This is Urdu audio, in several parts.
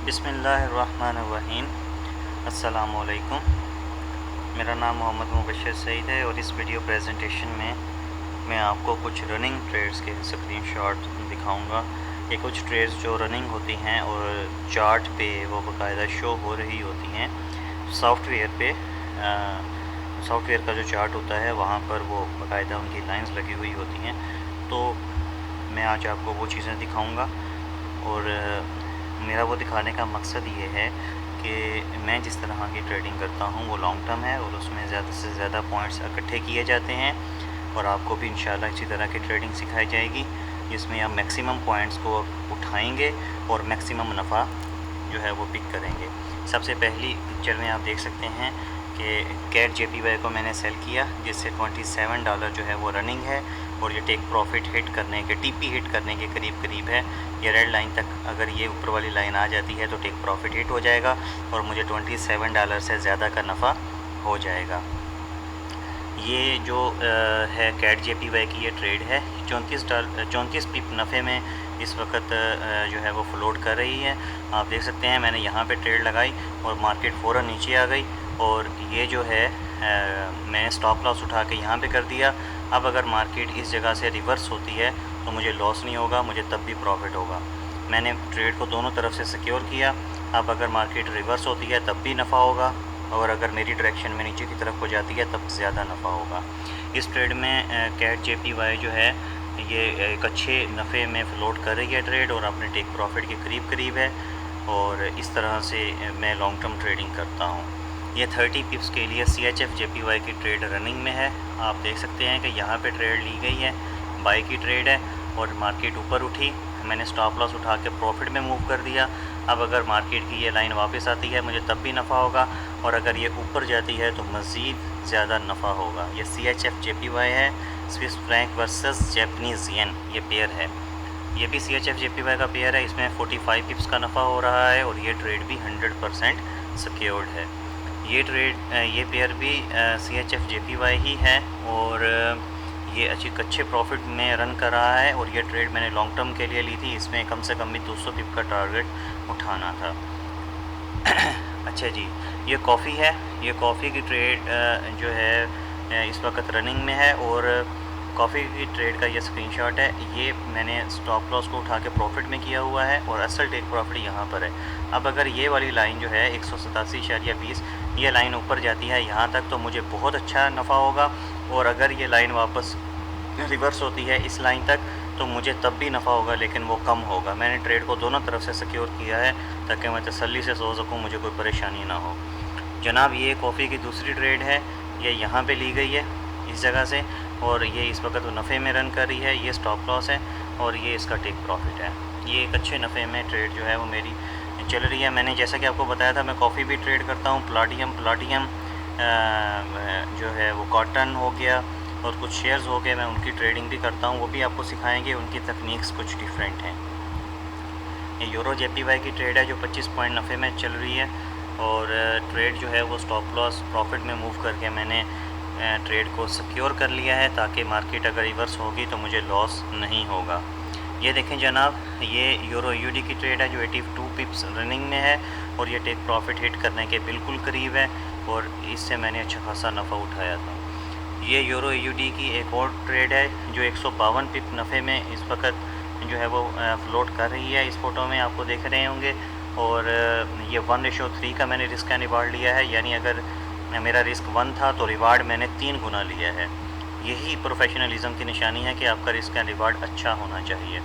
بسم اللہ الرحمن الرحیم۔ السلام علیکم۔ میرا نام محمد مبشر سعید ہے اور اس ویڈیو پریزنٹیشن میں میں آپ کو کچھ رننگ ٹریڈز کے اسکرین شاٹ دکھاؤں گا۔ یہ کچھ ٹریڈز جو رننگ ہوتی ہیں اور چارٹ پہ وہ باقاعدہ شو ہو رہی ہوتی ہیں۔ سافٹ ویئر کا جو چارٹ ہوتا ہے وہاں پر وہ باقاعدہ ان کی لائنز لگی ہوئی ہوتی ہیں، تو میں آج آپ کو وہ چیزیں دکھاؤں گا اور میرا وہ دکھانے کا مقصد یہ ہے کہ میں جس طرح کی ٹریڈنگ کرتا ہوں وہ لانگ ٹرم ہے اور اس میں زیادہ سے زیادہ پوائنٹس اکٹھے کیے جاتے ہیں، اور آپ کو بھی انشاءاللہ اسی طرح کی ٹریڈنگ سکھائی جائے گی جس میں آپ میکسیمم پوائنٹس کو اٹھائیں گے اور میکسیمم نفع جو ہے وہ پک کریں گے۔ سب سے پہلی پکچر میں آپ دیکھ سکتے ہیں کہ کیٹ جے پی وائی کو میں نے سیل کیا جس سے $27 جو ہے وہ رننگ ہے، اور یہ ٹیک پروفٹ ہٹ کرنے کے ٹی پی ہٹ کرنے کے قریب ہے۔ یہ ریڈ لائن تک اگر یہ اوپر والی لائن آ جاتی ہے تو ٹیک پروفٹ ہٹ ہو جائے گا اور مجھے $27 سے زیادہ کا نفع ہو جائے گا۔ یہ جو ہے کیٹ جے پی وائی کی یہ ٹریڈ ہے، 34 پپ نفع میں اس وقت جو ہے وہ فلوٹ کر رہی ہے۔ آپ دیکھ سکتے ہیں میں نے یہاں پہ ٹریڈ لگائی اور مارکیٹ فوراً نیچے آ گئی، اور یہ جو ہے میں نے سٹاپ لاس اٹھا کے یہاں پہ کر دیا۔ اب اگر مارکیٹ اس جگہ سے ریورس ہوتی ہے تو مجھے لاس نہیں ہوگا، مجھے تب بھی پروفٹ ہوگا۔ میں نے ٹریڈ کو دونوں طرف سے سیکیور کیا۔ اب اگر مارکیٹ ریورس ہوتی ہے تب بھی نفع ہوگا، اور اگر میری ڈائریکشن میں نیچے کی طرف ہو جاتی ہے تب زیادہ نفع ہوگا۔ اس ٹریڈ میں کیٹ جے پی وائی جو ہے یہ ایک اچھے نفع میں فلوٹ کر رہی ہے ٹریڈ، اور اپنے ٹیک پروفٹ کے قریب ہے، اور اس طرح سے میں لانگ ٹرم ٹریڈنگ کرتا ہوں۔ یہ 30 پپس کے لیے سی H F J P Y کی ٹریڈ رننگ میں ہے۔ آپ دیکھ سکتے ہیں کہ یہاں پہ ٹریڈ لی گئی ہے، بائی کی ٹریڈ ہے، اور مارکیٹ اوپر اٹھی، میں نے سٹاپ لاس اٹھا کے پروفٹ میں موو کر دیا۔ اب اگر مارکیٹ کی یہ لائن واپس آتی ہے مجھے تب بھی نفع ہوگا، اور اگر یہ اوپر جاتی ہے تو مزید زیادہ نفع ہوگا۔ یہ سی H F J P Y ہے، سوئس فرینک ورسز جیپنیز ین، یہ پیئر ہے۔ یہ بھی C H F J P Y کا پیئر ہے، اس میں 45 پپس کا نفع ہو رہا ہے، اور یہ ٹریڈ بھی 100% سیکیورڈ ہے۔ یہ پیئر بھی C H F J P Y ہی ہے، اور یہ اچھے پروفٹ میں رن کر رہا ہے، اور یہ ٹریڈ میں نے لانگ ٹرم کے لیے لی تھی، اس میں کم سے کم بھی 200 پپ کا ٹارگٹ اٹھانا تھا۔ اچھا جی، یہ کافی ہے، یہ کافی کی ٹریڈ جو ہے اس وقت رننگ میں ہے، اور کافی کی ٹریڈ کا یہ اسکرین شاٹ ہے۔ یہ میں نے سٹاپ لاس کو اٹھا کے پروفٹ میں کیا ہوا ہے، اور اصل ٹیک پروفٹ یہاں پر ہے۔ اب اگر یہ والی لائن جو ہے 187.20 یہ لائن اوپر جاتی ہے یہاں تک تو مجھے بہت اچھا نفع ہوگا، اور اگر یہ لائن واپس ریورس ہوتی ہے اس لائن تک تو مجھے تب بھی نفع ہوگا، لیکن وہ کم ہوگا۔ میں نے ٹریڈ کو دونوں طرف سے سیکیور کیا ہے تاکہ میں تسلی سے سو سکوں، مجھے کوئی پریشانی نہ ہو۔ جناب یہ کافی کی دوسری ٹریڈ ہے، یہ یہاں پہ لی گئی ہے اس جگہ سے، اور یہ اس وقت نفع میں رن کر رہی ہے۔ یہ سٹاپ لاس ہے اور یہ اس کا ٹیک پروفٹ ہے۔ یہ ایک اچھے نفع میں ٹریڈ جو ہے وہ میری چل رہی ہے۔ میں نے جیسا کہ آپ کو بتایا تھا میں کافی بھی ٹریڈ کرتا ہوں، پلاٹیم جو ہے وہ کاٹن ہو گیا، اور کچھ شیئرز ہو گئے، میں ان کی ٹریڈنگ بھی کرتا ہوں، وہ بھی آپ کو سکھائیں گے، ان کی تکنیکس کچھ ڈیفرنٹ ہیں۔ یہ یورو جے پی وائی کی ٹریڈ ہے جو 25 پوائنٹ نفع میں چل رہی ہے، اور ٹریڈ جو ہے وہ سٹاپ لاس پروفٹ میں موو کر کے میں نے ٹریڈ کو سیکیور کر لیا ہے تاکہ مارکیٹ اگر ریورس ہوگی تو مجھے لاس نہیں ہوگا۔ یہ دیکھیں جناب، یہ یورو یو ڈی کی ٹریڈ ہے جو 82 پپس رننگ میں ہے، اور یہ ٹیک پروفٹ ہٹ کرنے کے بالکل قریب ہے، اور اس سے میں نے اچھا خاصا نفع اٹھایا تھا۔ یہ یورو یو ڈی کی ایک اور ٹریڈ ہے جو 152 پپ نفع میں اس وقت جو ہے وہ فلوٹ کر رہی ہے، اس فوٹو میں آپ کو دیکھ رہے ہوں گے، اور یہ 1:3 کا میں نے رسک اینڈ ریوارڈ لیا ہے، یعنی اگر میرا رسک 1 تھا تو ریوارڈ میں نے 3 گنا لیا ہے۔ یہی پروفیشنلزم کی نشانی ہے کہ آپ کا رسک اینڈ ریوارڈ اچھا ہونا چاہیے۔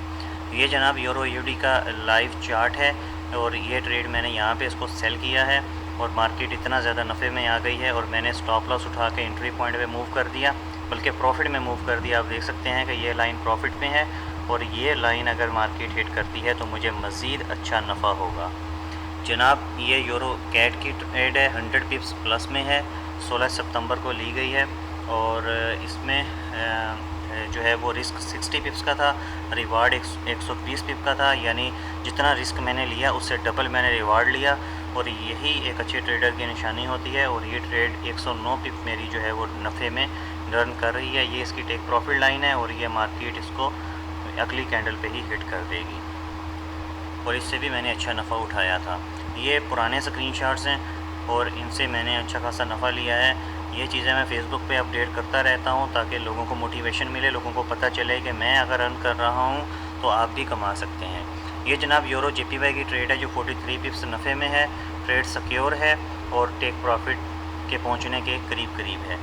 یہ جناب یورو یو ڈی کا لائیو چارٹ ہے، اور یہ ٹریڈ میں نے یہاں پہ اس کو سیل کیا ہے، اور مارکیٹ اتنا زیادہ نفع میں آ گئی ہے، اور میں نے سٹاپ لاس اٹھا کے انٹری پوائنٹ پہ موو کر دیا، بلکہ پروفٹ میں موو کر دیا۔ آپ دیکھ سکتے ہیں کہ یہ لائن پروفٹ میں ہے، اور یہ لائن اگر مارکیٹ ہٹ کرتی ہے تو مجھے مزید اچھا نفع ہوگا۔ جناب یہ یورو کیٹ کی ٹریڈ ہے، 100 پپس پلس میں ہے، 16 ستمبر کو لی گئی ہے، اور اس میں جو ہے وہ رسک 60 پپس کا تھا، ریوارڈ 120 پپ کا تھا، یعنی جتنا رسک میں نے لیا اس سے ڈبل میں نے ریوارڈ لیا، اور یہی ایک اچھے ٹریڈر کی نشانی ہوتی ہے۔ اور یہ ٹریڈ 109 پپ میری جو ہے وہ نفع میں رن کر رہی ہے۔ یہ اس کی ٹیک پروفٹ لائن ہے، اور یہ مارکیٹ اس کو اگلی کینڈل پہ ہی ہٹ کر دے گی۔ اور اس سے بھی میں نے اچھا نفع اٹھایا تھا۔ یہ پرانے اسکرین شاٹس ہیں اور ان سے میں نے اچھا خاصا نفع لیا ہے۔ یہ چیزیں میں فیس بک پہ اپڈیٹ کرتا رہتا ہوں تاکہ لوگوں کو موٹیویشن ملے، لوگوں کو پتہ چلے کہ میں اگر ارن کر رہا ہوں تو آپ بھی کما سکتے ہیں۔ یہ جناب یورو جے پی وائی کی ٹریڈ ہے جو 43 پپس نفع میں ہے، ٹریڈ سیکیور ہے اور ٹیک پروفٹ کے پہنچنے کے قریب ہے۔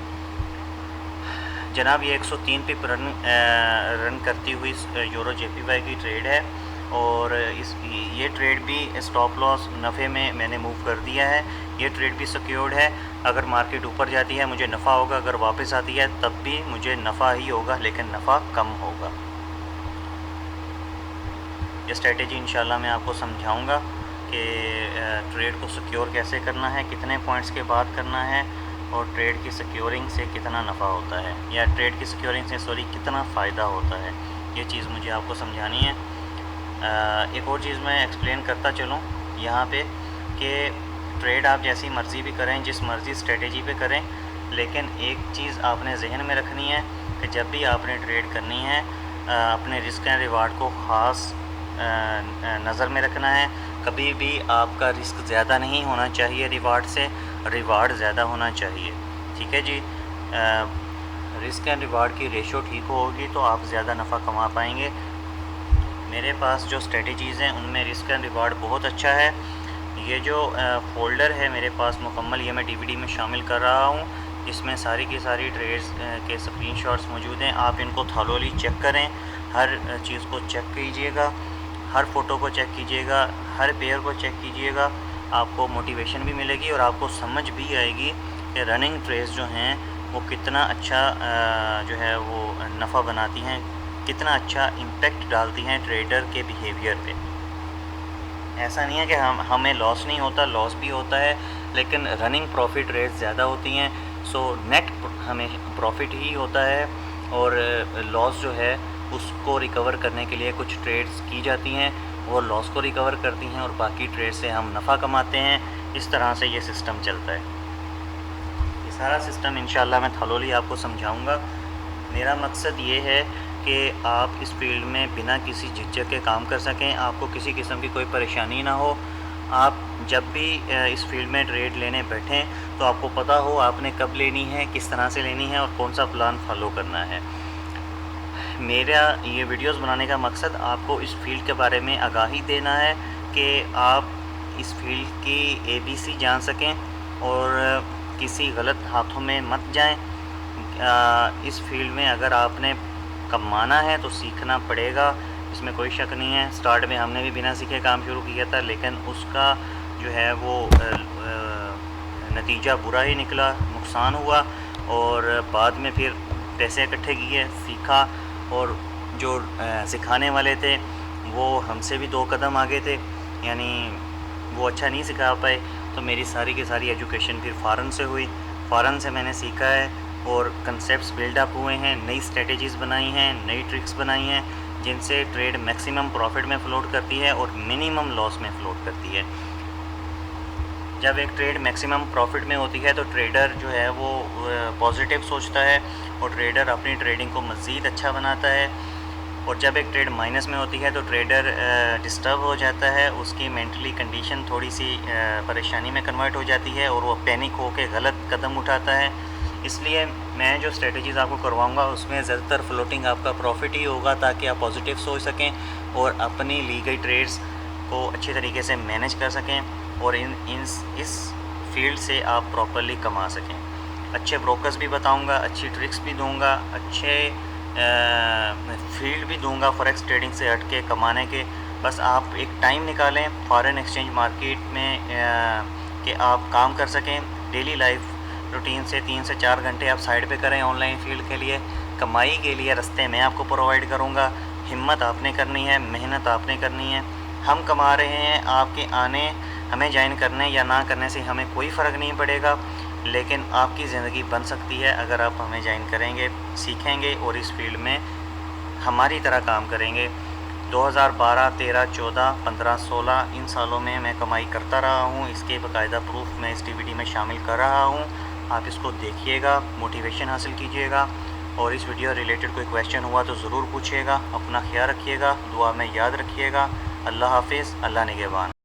جناب یہ 103 پپ رن کرتی ہوئی یورو جے پی وائی کی ٹریڈ ہے اور یہ ٹریڈ بھی اسٹاپ لاس نفع میں نے موو کر دیا ہے۔ یہ ٹریڈ بھی سیکیورڈ ہے۔ اگر مارکیٹ اوپر جاتی ہے مجھے نفع ہوگا، اگر واپس آتی ہے تب بھی مجھے نفع ہی ہوگا لیکن نفع کم ہوگا۔ یہ اسٹریٹجی انشاءاللہ میں آپ کو سمجھاؤں گا کہ ٹریڈ کو سیکیور کیسے کرنا ہے، کتنے پوائنٹس کے بعد کرنا ہے اور ٹریڈ کی سیکیورنگ سے کتنا نفع ہوتا ہے، یا ٹریڈ کی سیکیورنگ سے کتنا فائدہ ہوتا ہے۔ یہ چیز مجھے آپ کو سمجھانی ہے۔ ایک اور چیز میں ایکسپلین کرتا چلوں یہاں پہ کہ ٹریڈ آپ جیسی مرضی بھی کریں، جس مرضی اسٹریٹجی پہ کریں، لیکن ایک چیز آپ نے ذہن میں رکھنی ہے کہ جب بھی آپ نے ٹریڈ کرنی ہے اپنے رسک اینڈ ریوارڈ کو خاص نظر میں رکھنا ہے۔ کبھی بھی آپ کا رسک زیادہ نہیں ہونا چاہیے ریوارڈ سے، ریوارڈ زیادہ ہونا چاہیے، ٹھیک ہے جی۔ رسک اینڈ ریوارڈ کی ریشو ٹھیک ہوگی تو آپ زیادہ نفع کما پائیں گے۔ میرے پاس جو اسٹریٹجیز ہیں ان میں رسک اینڈ ریوارڈ بہت اچھا ہے۔ یہ جو فولڈر ہے میرے پاس مکمل، یہ میں ڈی وی ڈی میں شامل کر رہا ہوں، اس میں ساری کی ساری ٹریڈز کے اسکرین شاٹس موجود ہیں۔ آپ ان کو تھالولی چیک کریں، ہر چیز کو چیک کیجئے گا، ہر فوٹو کو چیک کیجئے گا، ہر پیئر کو چیک کیجئے گا۔ آپ کو موٹیویشن بھی ملے گی اور آپ کو سمجھ بھی آئے گی کہ رننگ ٹریڈز جو ہیں وہ کتنا اچھا جو ہے وہ نفع بناتی ہیں، کتنا اچھا امپیکٹ ڈالتی ہیں ٹریڈر کے بیہیویئر پہ۔ ایسا نہیں ہے کہ ہمیں لاس نہیں ہوتا، لاس بھی ہوتا ہے، لیکن رننگ پروفٹ ریٹ زیادہ ہوتی ہیں، سو نیٹ ہمیں پروفٹ ہی ہوتا ہے اور لاس جو ہے اس کو ریکور کرنے کے لیے کچھ ٹریڈز کی جاتی ہیں، وہ لاس کو ریکور کرتی ہیں اور باقی ٹریڈ سے ہم نفع کماتے ہیں۔ اس طرح سے یہ سسٹم چلتا ہے۔ یہ سارا سسٹم انشاءاللہ میں تھالولی آپ کو سمجھاؤں گا۔ میرا مقصد یہ ہے کہ آپ اس فیلڈ میں بنا کسی جھجک کے کام کر سکیں، آپ کو کسی قسم کی کوئی پریشانی نہ ہو۔ آپ جب بھی اس فیلڈ میں ٹریڈ لینے بیٹھیں تو آپ کو پتہ ہو آپ نے کب لینی ہے، کس طرح سے لینی ہے اور کون سا پلان فالو کرنا ہے۔ میرا یہ ویڈیوز بنانے کا مقصد آپ کو اس فیلڈ کے بارے میں آگاہی دینا ہے کہ آپ اس فیلڈ کی ABC جان سکیں اور کسی غلط ہاتھوں میں مت جائیں۔ اس فیلڈ میں اگر آپ نے کمانا ہے تو سیکھنا پڑے گا، اس میں کوئی شک نہیں ہے۔ سٹارٹ میں ہم نے بھی بنا سیکھے کام شروع کیا تھا، لیکن اس کا جو ہے وہ نتیجہ برا ہی نکلا، نقصان ہوا، اور بعد میں پھر پیسے اکٹھے کیے، سیکھا، اور جو سکھانے والے تھے وہ ہم سے بھی 2 قدم آگے تھے، یعنی وہ اچھا نہیں سکھا پائے، تو میری ساری کی ساری ایجوکیشن پھر فارن سے ہوئی، فارن سے میں نے سیکھا ہے اور کنسیپٹس بلڈ اپ ہوئے ہیں، نئی اسٹریٹجیز بنائی ہیں، نئی ٹرکس بنائی ہیں جن سے ٹریڈ میکسیمم پروفٹ میں فلوٹ کرتی ہے اور منیمم لاس میں فلوٹ کرتی ہے۔ جب ایک ٹریڈ میکسیمم پروفٹ میں ہوتی ہے تو ٹریڈر جو ہے وہ پازیٹیو سوچتا ہے اور ٹریڈر اپنی ٹریڈنگ کو مزید اچھا بناتا ہے، اور جب ایک ٹریڈ مائنس میں ہوتی ہے تو ٹریڈر ڈسٹرب ہو جاتا ہے، اس کی مینٹلی کنڈیشن تھوڑی سی پریشانی میں کنورٹ ہو جاتی ہے اور وہ پینک ہو کے غلط قدم اٹھاتا ہے۔ اس لیے میں جو اسٹریٹجیز آپ کو کرواؤں گا اس میں زیادہ تر فلوٹنگ آپ کا پروفٹ ہی ہوگا تاکہ آپ پازیٹیو سوچ سکیں اور اپنی لی گئی ٹریڈز کو اچھے طریقے سے مینیج کر سکیں اور اس فیلڈ سے آپ پراپرلی کما سکیں۔ اچھے بروکرز بھی بتاؤں گا، اچھی ٹرکس بھی دوں گا، اچھے فیلڈ بھی دوں گا فوریکس ٹریڈنگ سے ہٹ کے کمانے کے۔ بس آپ ایک ٹائم نکالیں فارن ایکسچینج مارکیٹ میں کہ آپ کام کر سکیں، ڈیلی لائف روٹین سے 3 سے 4 گھنٹے آپ سائڈ پہ کریں آن لائن فیلڈ کے لیے۔ کمائی کے لیے رستے میں آپ کو پرووائڈ کروں گا، ہمت آپ نے کرنی ہے، محنت آپ نے کرنی ہے۔ ہم کما رہے ہیں، آپ کے آنے ہمیں جوائن کرنے یا نہ کرنے سے ہمیں کوئی فرق نہیں پڑے گا، لیکن آپ کی زندگی بن سکتی ہے اگر آپ ہمیں جوائن کریں گے، سیکھیں گے اور اس فیلڈ میں ہماری طرح کام کریں گے۔ 2012، 13، 14، 15، 16 ان سالوں میں میں کمائی کرتا رہا ہوں، اس کے باقاعدہ پروف میں اس DVD میں شامل کر رہا ہوں۔ آپ اس کو دیکھیے گا، موٹیویشن حاصل کیجیے گا، اور اس ویڈیو ریلیٹڈ کوئی کویشچن ہوا تو ضرور پوچھیے گا۔ اپنا خیال رکھیے گا، دعا میں یاد رکھیے گا۔ اللہ حافظ، اللہ نگہبان.